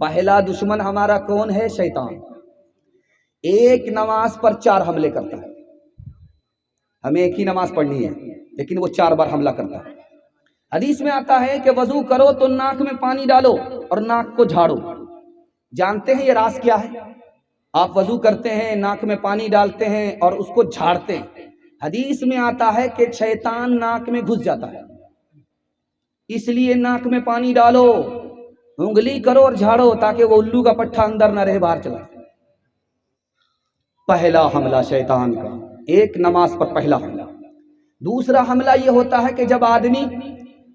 پہلا دشمن ہمارا کون ہے؟ شیطان۔ ایک نماز پر 4 حملے کرتا ہے۔ ہمیں ایک ہی نماز پڑھنی ہے لیکن وہ 4 بار حملہ کرتا ہے۔ حدیث میں آتا ہے کہ وضو کرو تو ناک میں پانی ڈالو اور ناک کو جھاڑو۔ جانتے ہیں یہ راز کیا ہے؟ آپ وضو کرتے ہیں، ناک میں پانی ڈالتے ہیں اور اس کو جھاڑتے ہیں۔ حدیث میں آتا ہے کہ شیطان ناک میں گھس جاتا ہے، اس لیے ناک میں پانی ڈالو، انگلی کرو اور جھاڑو تاکہ وہ الو کا پٹھا اندر نہ رہے، باہر چلا۔ پہلا حملہ شیطان کا، ایک نماز پر پہلا حملہ۔ دوسرا حملہ یہ ہوتا ہے کہ جب آدمی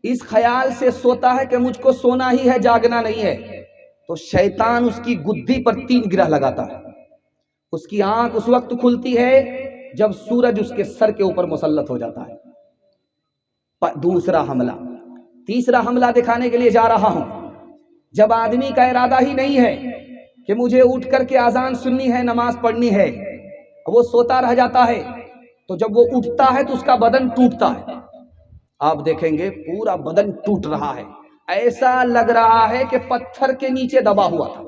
اس خیال سے سوتا ہے کہ مجھ کو سونا ہی ہے، جاگنا نہیں ہے، تو شیطان اس کی گدھی پر 3 گرہ لگاتا ہے۔ اس کی آنکھ اس وقت کھلتی ہے جب سورج اس کے سر کے اوپر مسلط ہو جاتا ہے۔ دوسرا حملہ۔ تیسرا حملہ دکھانے کے لیے جا رہا ہوں۔ جب آدمی کا ارادہ ہی نہیں ہے کہ مجھے اٹھ کر کے اذان سننی ہے، نماز پڑھنی ہے، وہ سوتا رہ جاتا ہے، تو جب وہ اٹھتا ہے تو اس کا بدن ٹوٹتا ہے۔ آپ دیکھیں گے پورا بدن ٹوٹ رہا ہے، ایسا لگ رہا ہے کہ پتھر کے نیچے دبا ہوا تھا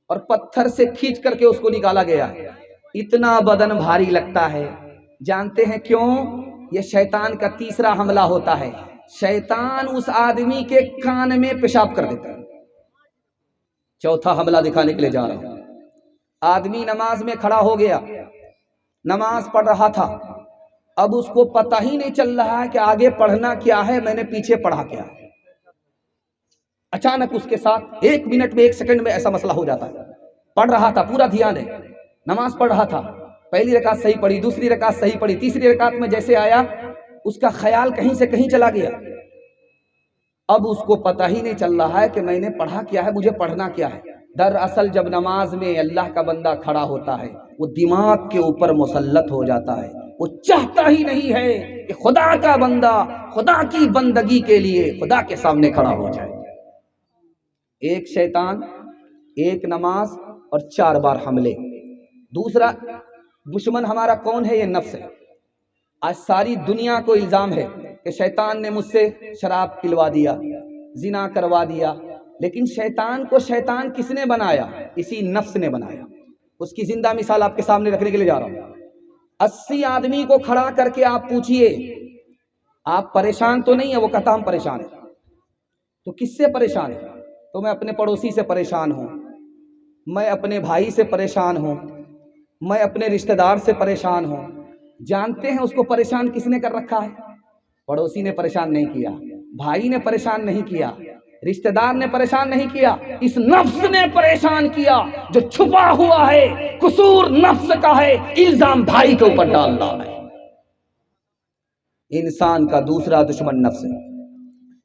اور پتھر سے کھینچ کر کے اس کو نکالا گیا ہے۔ اتنا بدن بھاری لگتا ہے۔ جانتے ہیں کیوں؟ یہ شیطان کا تیسرا حملہ ہوتا ہے۔ شیطان اس آدمی کے کان میں پیشاب کر دیتا ہے۔ چوتھا حملہ دکھانے کے لیے جا رہا ہوں۔ آدمی نماز میں کھڑا ہو گیا، نماز پڑھ رہا تھا، اب اس کو پتہ ہی نہیں چل رہا ہے کہ آگے پڑھنا کیا ہے، میں نے پیچھے پڑھا کیا ہے۔ اچانک اس کے ساتھ 1 منٹ میں 1 سیکنڈ میں ایسا مسئلہ ہو جاتا ہے۔ پڑھ رہا تھا، پورا دھیان ہے، نماز پڑھ رہا تھا، پہلی رکعت صحیح پڑھی، دوسری رکعت صحیح پڑھی، تیسری رکعت میں جیسے آیا اس کا خیال کہیں سے کہیں چلا گیا۔ اب اس کو پتہ ہی نہیں چل رہا ہے کہ میں نے پڑھا کیا ہے، مجھے پڑھنا کیا ہے۔ دراصل جب نماز میں اللہ کا بندہ کھڑا ہوتا ہے وہ دماغ کے اوپر مسلط ہو جاتا ہے، وہ چاہتا ہی نہیں ہے کہ خدا کا بندہ خدا کی بندگی کے لیے خدا کے سامنے کھڑا ہو جائے۔ ایک شیطان، ایک نماز اور 4 بار حملے۔ دوسرا دشمن ہمارا کون ہے؟ یہ نفس ہے۔ آج ساری دنیا کو الزام ہے کہ شیطان نے مجھ سے شراب پلوا دیا، زنا کروا دیا، لیکن شیطان کو شیطان کس نے بنایا؟ اسی نفس نے بنایا۔ اس کی زندہ مثال آپ کے سامنے رکھنے کے لیے جا رہا ہوں۔ 80 آدمی کو کھڑا کر کے آپ پوچھئے آپ پریشان تو نہیں ہے؟ وہ کہتا ہم پریشان ہیں۔ تو کس سے پریشان ہے؟ تو میں اپنے پڑوسی سے پریشان ہوں، میں اپنے بھائی سے پریشان ہوں، میں اپنے رشتہ دار سے پریشان ہوں۔ جانتے ہیں اس کو پریشان کس نے کر رکھا ہے؟ پڑوسی نے پریشان نہیں کیا، بھائی نے پریشان نہیں کیا، رشتہ دار نے پریشان نہیں کیا، اس نفس نے پریشان کیا جو چھپا ہوا ہے۔ قصور نفس کا ہے، الزام بھائی کے اوپر ڈال رہا ہے۔ انسان کا دوسرا دشمن نفس ہے۔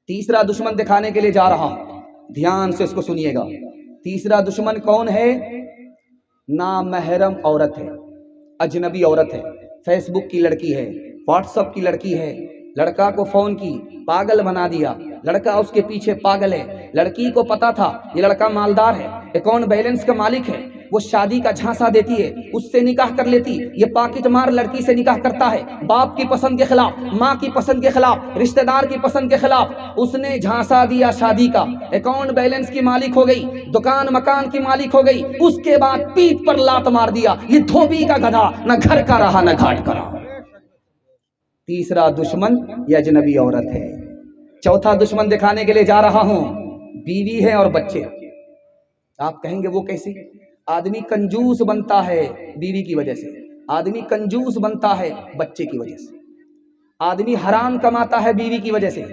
تیسرا دشمن دکھانے کے لیے جا رہا ہوں، دھیان سے اس کو سنیے گا۔ تیسرا دشمن کون ہے؟ نامحرم عورت ہے، اجنبی عورت ہے، فیس بک کی لڑکی ہے، واٹس ایپ کی لڑکی ہے، لڑکا کو فون کی، پاگل بنا دیا، لڑکا اس کے پیچھے پاگل ہے۔ لڑکی کو پتا تھا یہ لڑکا مالدار ہے، اکاؤنٹ بیلنس کا مالک ہے، وہ شادی کا جھانسا دیتی ہے، اس سے نکاح کر لیتی، یہ پاکٹ مار لڑکی سے نکاح کرتا ہے، باپ کی پسند کے خلاف، ماں کی پسند کے خلاف، رشتہ دار کی پسند کے خلاف، اس نے جھانسا دیا شادی کا، اکاؤنٹ بیلنس کی مالک ہو گئی، دکان مکان کی مالک ہو گئی، اس کے بعد پیٹھ پر لات مار دیا۔ یہ دھوبی کا گدھا، نہ گھر کا رہا نہ گھاٹ کا رہا۔ تیسرا دشمن یہ اجنبی عورت ہے۔ چوتھا دشمن دکھانے کے لیے جا رہا ہوں، بیوی ہے اور بچے۔ آپ کہیں گے وہ کیسے؟ آدمی کنجوس بنتا ہے بیوی کی وجہ سے، آدمی کنجوس بنتا ہے بچے کی وجہ سے، آدمی حرام کماتا ہے بیوی کی وجہ سے،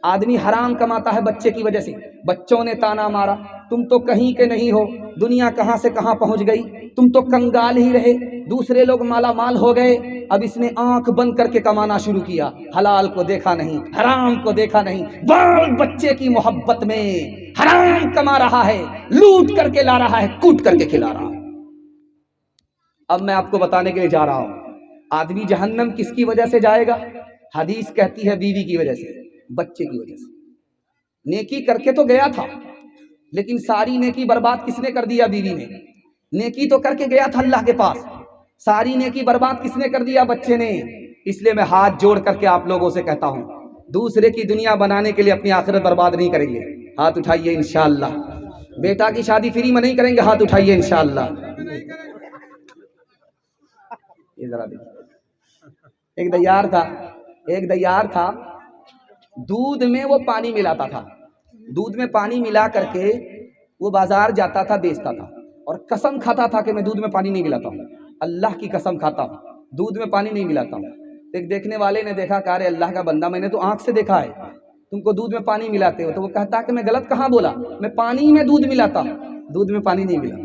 آدمی حرام کماتا ہے بچے کی وجہ سے۔ بچوں نے تانا مارا، تم تو کہیں کے نہیں ہو، دنیا کہاں سے کہاں پہنچ گئی، تم تو کنگال ہی رہے، دوسرے لوگ مالا مال ہو گئے۔ اب اس نے آنکھ بند کر کے کمانا شروع کیا، حلال کو دیکھا نہیں، حرام کو دیکھا نہیں، بال بچے کی محبت میں حرام کما رہا ہے، لوٹ کر کے لا رہا ہے، کوٹ کر کے کھلا رہا ہے۔ اب میں آپ کو بتانے کے لیے جا رہا ہوں، آدمی جہنم کس کی وجہ سے جائے گا؟ حدیث کہتی ہے بیوی کی وجہ سے، بچے کی وجہ سے۔ نیکی کر کے تو گیا تھا، لیکن ساری نیکی برباد کس نے کر دیا؟ بیوی نے۔ نیکی تو کر کے گیا تھا اللہ کے پاس، ساری نیکی برباد کس نے کر دیا؟ بچے نے۔ اس لیے میں ہاتھ جوڑ کر کے آپ لوگوں سے کہتا ہوں، دوسرے کی دنیا بنانے کے لیے اپنی آخرت برباد نہیں کریں گے۔ ہاتھ اٹھائیے انشاءاللہ۔ بیٹا کی شادی فری میں نہیں کریں گے، ہاتھ اٹھائیے انشاءاللہ۔ یہ ذرا دیکھیے، ایک دیار تھا، دودھ میں وہ پانی ملاتا تھا، دودھ میں پانی ملا کر کے وہ بازار جاتا تھا، بیچتا تھا، اور قسم کھاتا تھا کہ میں دودھ میں پانی نہیں ملاتا ہوں، اللہ کی قسم کھاتا ہوں، دودھ میں پانی نہیں ملاتا ہوں۔ ایک دیکھنے والے نے دیکھا کہ ارے اللہ کا بندہ، میں نے تو آنکھ سے دیکھا ہے تم کو دودھ میں پانی ملاتے ہو، تو وہ کہتا کہ میں غلط کہاں بولا، میں پانی میں دودھ ملاتا ہوں، دودھ میں پانی نہیں ملاتا۔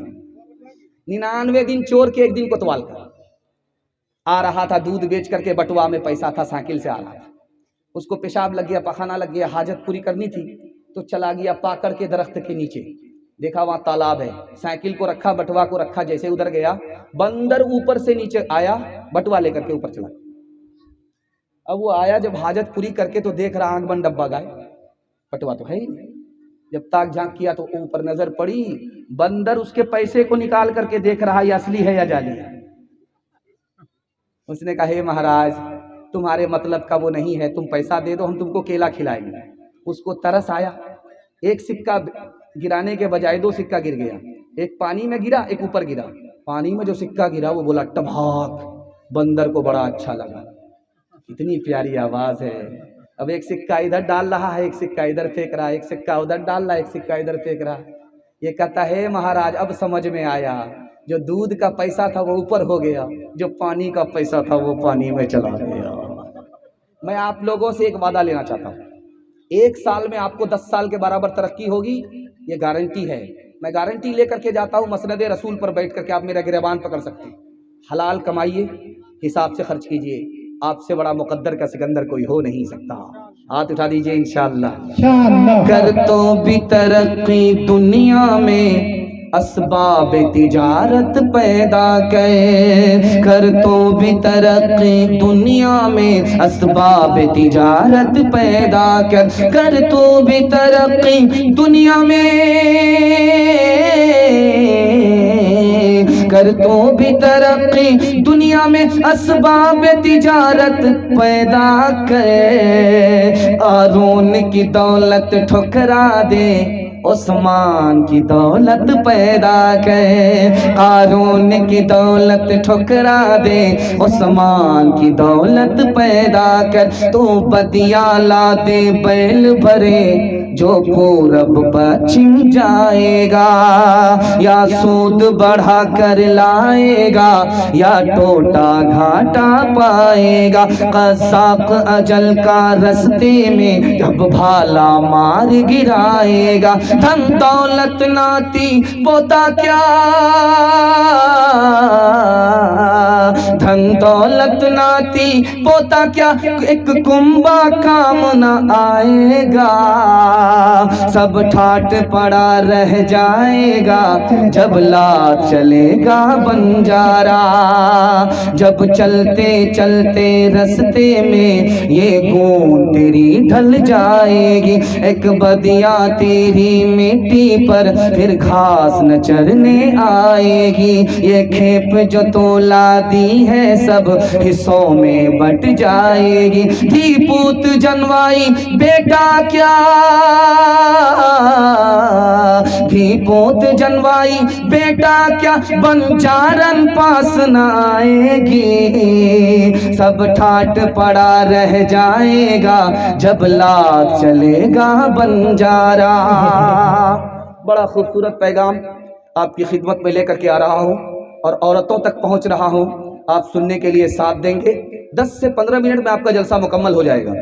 99 دن چور کے ایک دن کوتوال کا آ رہا تھا، دودھ بیچ کر کے بٹوا میں پیسہ تھا، سائیکل سے آ رہا تھا، اس کو پیشاب لگ گیا، پخانہ لگ گیا، حاجت پوری کرنی تھی، تو چلا گیا پا کر کے درخت کے نیچے، دیکھا وہاں تالاب ہے، سائیکل کو رکھا، بٹوا کو رکھا، جیسے ادھر گیا، بندر اوپر سے نیچے آیا، بٹوا لے کر کے اوپر چلا۔ اب وہ آیا جب حاجت پوری کر کے تو دیکھ رہا آنکھ بند ڈبہ گائے، بٹوا تو ہے ہی نہیں۔ جب تاک جھانک کیا تو اوپر نظر پڑی، بندر اس کے پیسے کو نکال کر کے دیکھ رہا یہ اصلی ہے یا جعلی ہے۔ اس نے کہا ہے مہاراج تمہارے مطلب کا وہ نہیں ہے، تم پیسہ دے دو، ہم تم کو کیلا کھلائیں گے۔ اس کو ترس آیا، ایک سکہ گرانے کے بجائے 2 سکہ گر گیا، ایک پانی میں گرا، ایک اوپر گرا۔ پانی میں جو سکہ گرا وہ بولا ٹبھاک، بندر کو بڑا اچھا لگا، اتنی پیاری آواز ہے۔ اب ایک سکہ ادھر ڈال رہا ہے، ایک سکہ ادھر پھینک رہا ہے، ایک سکہ ادھر ڈال رہا ہے، ایک سکہ ادھر پھینک رہا ہے۔ یہ کہتا ہے مہاراج اب سمجھ میں آیا، جو دودھ کا پیسہ تھا وہ اوپر ہو گیا، جو پانی کا پیسہ تھا وہ پانی میں چلا گیا۔ میں آپ لوگوں سے ایک وعدہ لینا چاہتا ہوں، 1 سال میں آپ کو 10 سال کے برابر ترقی ہوگی، یہ گارنٹی ہے۔ میں گارنٹی لے کر کے جاتا ہوں، مسند رسول پر بیٹھ کر کے آپ میرا گریبان پکڑ سکتے ہیں۔ حلال کمائیے، حساب سے خرچ کیجئے، آپ سے بڑا مقدر کا سکندر کوئی ہو نہیں سکتا۔ ہاتھ اٹھا دیجئے انشاءاللہ۔ کر تو بھی ترقی دنیا میں اسباب تجارت پیدا کر تو بھی ترقی دنیا میں اسباب تجارت پیدا کر تو بھی ترقی دنیا میں کر تو بھی ترقی دنیا میں اسباب تجارت پیدا کر، قارون کی دولت ٹھکرا دے عثمان کی دولت پیدا کر، قارون کی دولت ٹھکرا دے عثمان کی دولت پیدا کر، تو بدیا لا دے بیل بھرے جو پورب پچھم جائے گا، یا سود بڑھا کر لائے گا یا ٹوٹا گھاٹا پائے گا، قذاق اجل کا رستے میں جب بھالا مار گرائے گا، دھن دولت ناتی پوتا کیا، دھن دولت ناتی پوتا کیا، ایک کنبا کام نہ آئے گا، سب ٹھاٹ پڑا رہ جائے گا جب لا چلے گا بنجارا، جب چلتے چلتے رستے میں یہ گون تیری ڈھل جائے گی، ایک بدیا تیری مٹی پر پھر گھاس نہ چرنے آئے گی، یہ کھیپ جو تولا دی ہے سب حصوں میں بٹ جائے گی، دھی پوت جنوائی بیٹا کیا، دھی پوت جنوائی بیٹا کیا، بنجارن پاس نہ آئے گی، سب ٹھاٹ پڑا رہ جائے گا جب لات چلے گا بنجارا۔ بڑا خوبصورت پیغام آپ کی خدمت میں لے کر کے آ رہا ہوں اور عورتوں تک پہنچ رہا ہوں، آپ سننے کے لیے ساتھ دیں گے، 10 سے 15 منٹ میں آپ کا جلسہ مکمل ہو جائے گا۔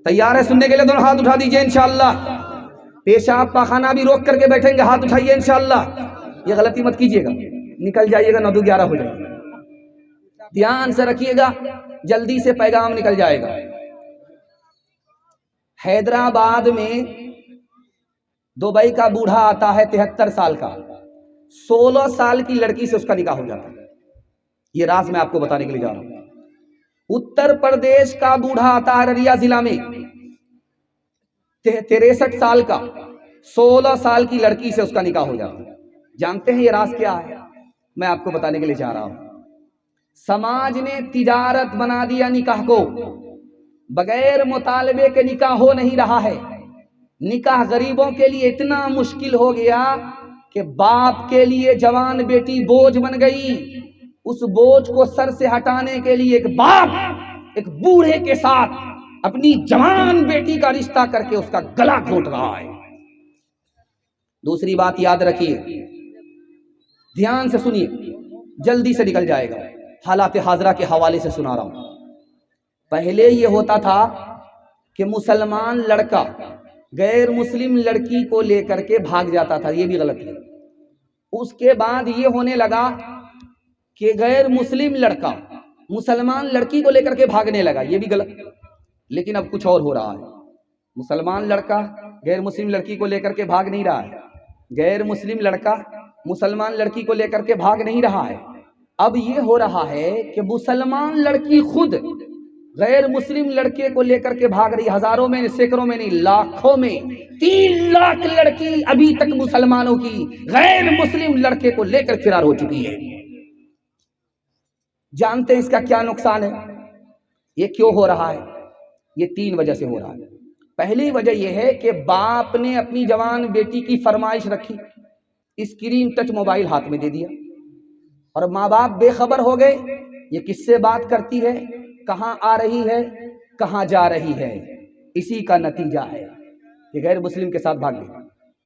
تیار ہے سننے کے لیے؟ دونوں ہاتھ اٹھا دیجئے انشاءاللہ۔ پیشاب پاخانہ بھی روک کر کے بیٹھیں گے، ہاتھ اٹھائیے انشاءاللہ۔ یہ غلطی مت کیجئے گا، نکل جائیے گا 9-11 ہو جائے گا، دھیان سے رکھیے گا، جلدی سے پیغام نکل جائے گا۔ حیدرآباد میں دبئی کا بوڑھا آتا ہے 73 سال کا، 16 سال کی لڑکی سے اس کا نکاح ہو جاتا ہے، یہ راز میں آپ کو بتانے کے لیے جا رہا ہوں۔ اتر پردیش کا بوڑھا آتا ہے ارریہ ضلع میں، 63 سال کا، 16 سال کی لڑکی سے اس کا نکاح ہو جاتا ہے۔ جانتے ہیں یہ راز کیا ہے؟ میں آپ کو بتانے کے لیے جا رہا ہوں۔ سماج نے تجارت بنا دیا نکاح کو، بغیر مطالبے کے نکاح ہو نہیں رہا ہے، نکاح غریبوں کے لیے اتنا مشکل ہو گیا کہ باپ کے لیے جوان بیٹی بوجھ بن گئی. اس بوجھ کو سر سے ہٹانے کے لیے ایک باپ ایک بوڑھے کے ساتھ اپنی جوان بیٹی کا رشتہ کر کے اس کا گلا گھونٹ رہا ہے. دوسری بات یاد رکھیے, دھیان سے سنیے, جلدی سے نکل جائے گا, حالات حاضرہ کے حوالے سے سنا رہا ہوں. پہلے یہ ہوتا تھا کہ مسلمان لڑکا غیر مسلم لڑکی کو لے کر کے بھاگ جاتا تھا, یہ بھی غلط ہے. اس کے بعد یہ ہونے لگا کہ غیر مسلم لڑکا مسلمان لڑکی کو لے کر کے بھاگنے لگا, یہ بھی غلط. لیکن اب کچھ اور ہو رہا ہے. مسلمان لڑکا غیر مسلم لڑکی کو لے کر کے بھاگ نہیں رہا ہے, غیر مسلم لڑکا مسلمان لڑکی کو لے کر کے بھاگ نہیں رہا ہے. اب یہ ہو رہا ہے کہ مسلمان لڑکی خود غیر مسلم لڑکے کو لے کر کے بھاگ رہی. ہزاروں میں سینکڑوں میں نہیں, لاکھوں میں 3 لاکھ لڑکی ابھی تک مسلمانوں کی غیر مسلم لڑکے کو لے کر فرار ہو چکی ہے. جانتے ہیں اس کا کیا نقصان ہے؟ یہ کیوں ہو رہا ہے؟ یہ 3 وجہ سے ہو رہا ہے. پہلی وجہ یہ ہے کہ باپ نے اپنی جوان بیٹی کی فرمائش رکھی, اسکرین ٹچ موبائل ہاتھ میں دے دیا, اور ماں باپ بے خبر ہو گئے یہ کس سے بات کرتی ہے, کہاں آ رہی ہے, کہاں جا رہی ہے. اسی کا نتیجہ ہے کہ غیر مسلم کے ساتھ بھاگ گئی.